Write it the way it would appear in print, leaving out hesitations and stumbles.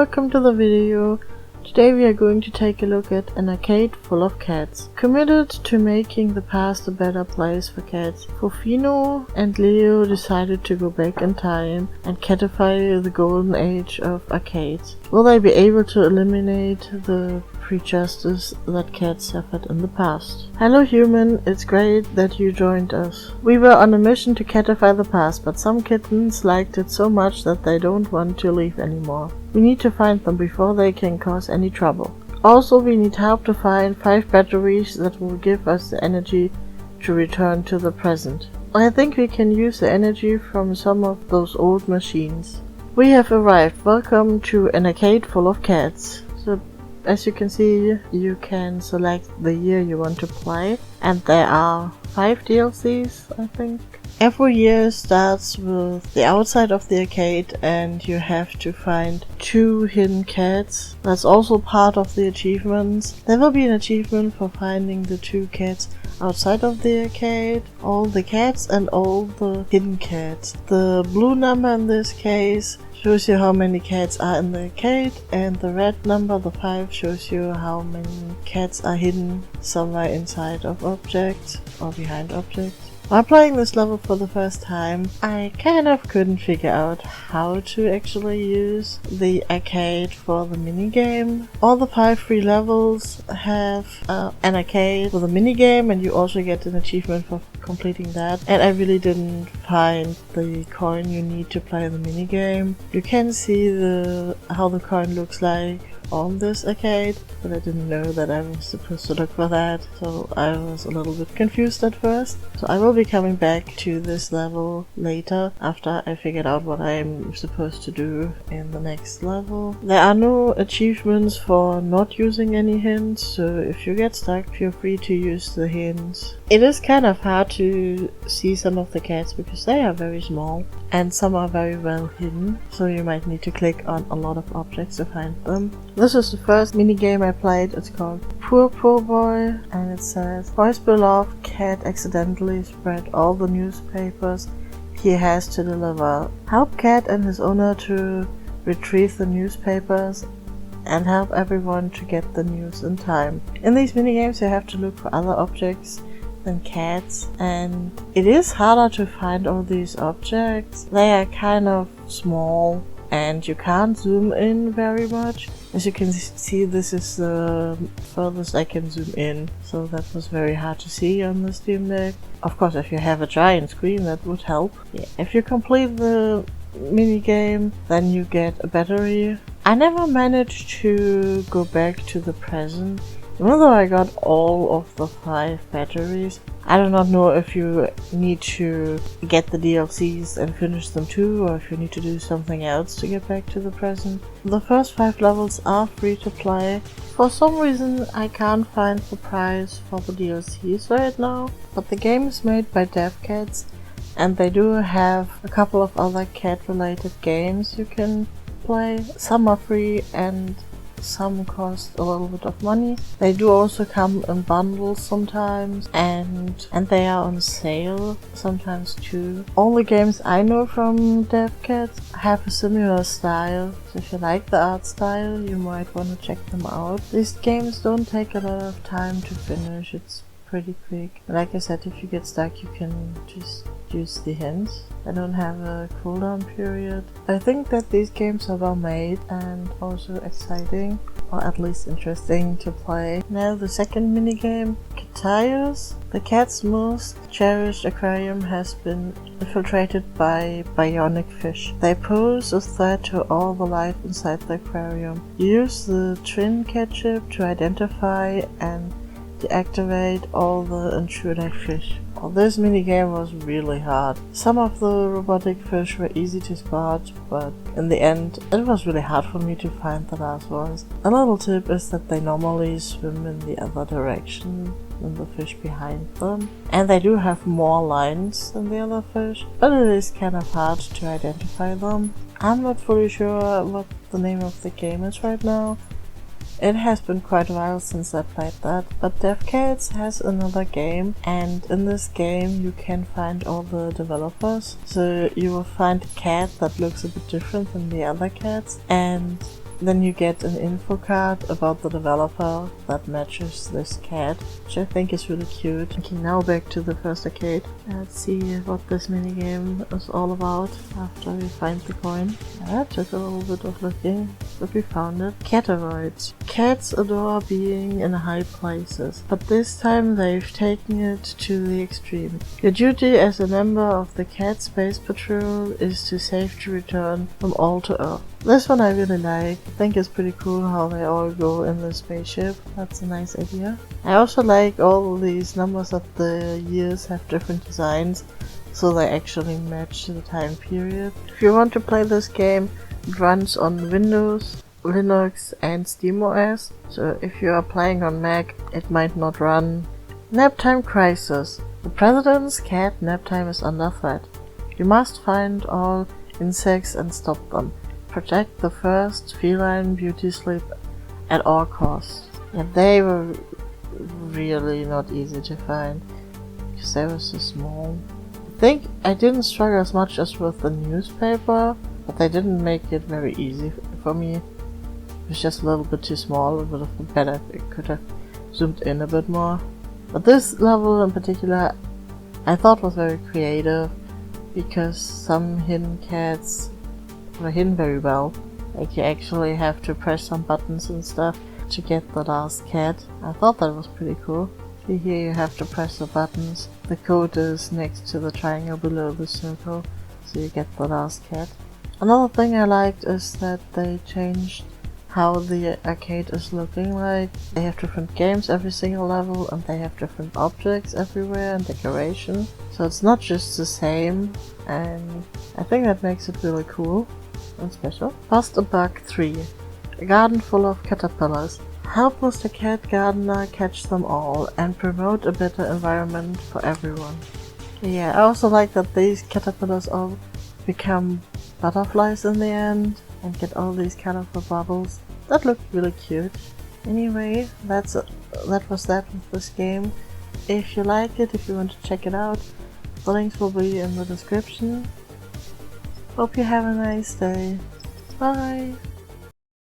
welcome to the video. Today we are going to take a look at an arcade full of cats. Committed to making the past a better place for cats, Fofino and Leo decided to go back in time and catify the golden age of arcades. Will they be able to eliminate the prejudice that cats suffered in the past? Hello human, it's great that you joined us. We were on a mission to catify the past, but some kittens liked it so much that they don't want to leave anymore. We need to find them before they can cause any trouble. Also, we need help to find 5 batteries that will give us the energy to return to the present. I think we can use the energy from some of those old machines. We have arrived. Welcome to an arcade full of cats. So, as you can see, you can select the year you want to play, and there are 5 DLCs, I think. Every year starts with the outside of the arcade and you have to find 2 hidden cats. That's also part of the achievements. There will be an achievement for finding the 2 cats outside of the arcade, all the cats and all the hidden cats. The blue number in this case shows you how many cats are in the arcade, and the red number, the 5, shows you how many cats are hidden somewhere inside of objects or behind objects. While playing this level for the first time, I kind of couldn't figure out how to actually use the arcade for the minigame. All the 5 free levels have an arcade with a minigame, and you also get an achievement for completing that. And I really didn't find the coin you need to play the minigame. You can see how the coin looks like on this arcade, but I didn't know that I was supposed to look for that, so I was a little bit confused at first. So I will be coming back to this level later after I figured out what I'm supposed to do in the next level. There are no achievements for not using any hints, so if you get stuck, feel free to use the hints. It is kind of hard to see some of the cats because they are very small and some are very well hidden, so you might need to click on a lot of objects to find them. This is the first minigame I played. It's called Poor Poor Boy, and it says, Boy's beloved cat accidentally spread all the newspapers he has to deliver. Help cat and his owner to retrieve the newspapers and help everyone to get the news in time. In these minigames you have to look for other objects than cats, and it is harder to find all these objects. They are kind of small and you can't zoom in very much. As you can see, this is the furthest I can zoom in, so that was very hard to see on the Steam Deck. Of course, if you have a giant screen, that would help. Yeah. If you complete the minigame, then you get a battery. I never managed to go back to the present, even though I got all of the 5 batteries. I do not know if you need to get the DLCs and finish them too, or if you need to do something else to get back to the present. The first 5 levels are free to play. For some reason I can't find the price for the DLCs right now, but the game is made by DevCats, and they do have a couple of other cat related games you can play. Some are free and some cost a little bit of money. They do also come in bundles sometimes, and they are on sale sometimes too. All the games I know from DevCats have a similar style, so if you like the art style you might want to check them out. These games don't take a lot of time to finish, it's pretty quick. Like I said, if you get stuck you can just use the hints. I don't have a cooldown period. I think that these games are well made and also exciting, or at least interesting to play. Now the second minigame, Cataios. The cat's most cherished aquarium has been infiltrated by bionic fish. They pose a threat to all the life inside the aquarium. Use the twin cat chip to identify and deactivate all the intruder fish. Well, this minigame was really hard. Some of the robotic fish were easy to spot, but in the end it was really hard for me to find the last ones. A little tip is that they normally swim in the other direction than the fish behind them, and they do have more lines than the other fish, but it is kind of hard to identify them. I'm not fully sure what the name of the game is right now. It has been quite a while since I played that, but DevCats has another game, and in this game you can find all the developers. So you will find a cat that looks a bit different than the other cats, and Then you get an info card about the developer that matches this cat, which I think is really cute. Okay, now back to the first arcade. Let's see what this minigame is all about after we find the coin. That took a little bit of looking, but we found it. Cataroids. Cats adore being in high places, but this time they've taken it to the extreme. Your duty as a member of the Cat Space Patrol is to safely return them all to Earth. This one I really like. I think it's pretty cool how they all go in the spaceship. That's a nice idea. I also like all these numbers of the years have different designs, so they actually match the time period. If you want to play this game, it runs on Windows, Linux and SteamOS, so if you are playing on Mac, it might not run. Naptime Crisis. The President's cat Naptime is under threat. You must find all insects and stop them. Protect the first feline beauty sleep at all costs. Yeah, they were really not easy to find because they were so small. I think I didn't struggle as much as with the newspaper, but they didn't make it very easy for me. It was just a little bit too small. It would have been better if it could have zoomed in a bit more. But this level in particular I thought was very creative because some hidden cats were hidden very well. Like you actually have to press some buttons and stuff to get the last cat. I thought that was pretty cool. See, here you have to press the buttons. The code is next to the triangle below the circle, so you get the last cat. Another thing I liked is that they changed how the arcade is looking like. They have different games every single level and they have different objects everywhere and decoration. So it's not just the same, and I think that makes it really cool and special. Bust a Bug 3. A garden full of caterpillars. Help Mr. Cat Gardener catch them all and promote a better environment for everyone. Yeah, I also like that these caterpillars all become butterflies in the end and get all these colorful bubbles. That looked really cute. Anyway, that was that with this game. If you like it, if you want to check it out, the links will be in the description. Hope you have a nice day. Bye!